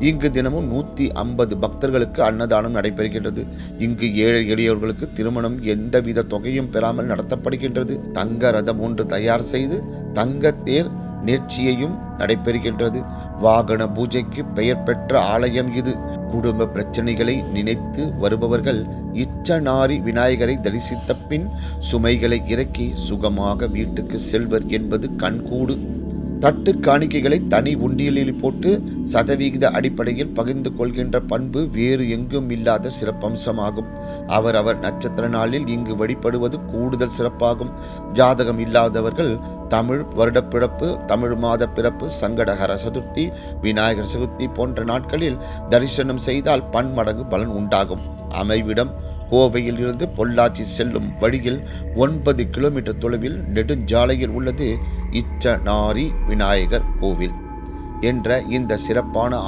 இங்கு தினமும் 150 பக்தர்களுக்கு அன்னதானம் நடைபெறுகின்றது. இங்கு ஏழை எளியவர்களுக்கு திருமணம் எந்தவித தொகையும் பெறாமல் நடத்தப்படுகின்றது. தங்க ரதம் ஒன்று தயார் செய்து தங்க தேர் நேர்ச்சியையும் நடைபெறுகின்றது. வாகன பூஜைக்கு பெயர் பெற்ற ஆலயம் இது. குடும்ப பிரச்சனைகளை நினைத்து வருபவர்கள் இச்சனாரி விநாயகரை தரிசித்த பின் சுமைகளை இறக்கி சுகமாக வீட்டுக்கு செல்வர் என்பது கண்கூடு. தட்டு காணிக்கைகளை தனி உண்டியலில் போட்டு சதவிகித அடிப்படையில் பகிர்ந்து கொள்கின்ற பண்பு வேறு எங்கும் இல்லாத சிறப்பம்சமாகும். அவரவர் நட்சத்திர நாளில் இங்கு வழிபடுவது கூடுதல் சிறப்பாகும். ஜாதகம் இல்லாதவர்கள் தமிழ் வருடப்பிறப்பு, தமிழ் மாத பிறப்பு, சங்கடஹர சதுர்த்தி, விநாயகர் சதுர்த்தி போன்ற நாட்களில் தரிசனம் செய்தால் பன்மடங்கு பலன் உண்டாகும். அமைவிடம் கோவையில் இருந்து பொள்ளாச்சி செல்லும் வழியில் 9 கிலோமீட்டர் தொலைவில் நெடுஞ்சாலையில் உள்ளது இச்சனாரி விநாயகர் கோவில் என்ற இந்த சிறப்பான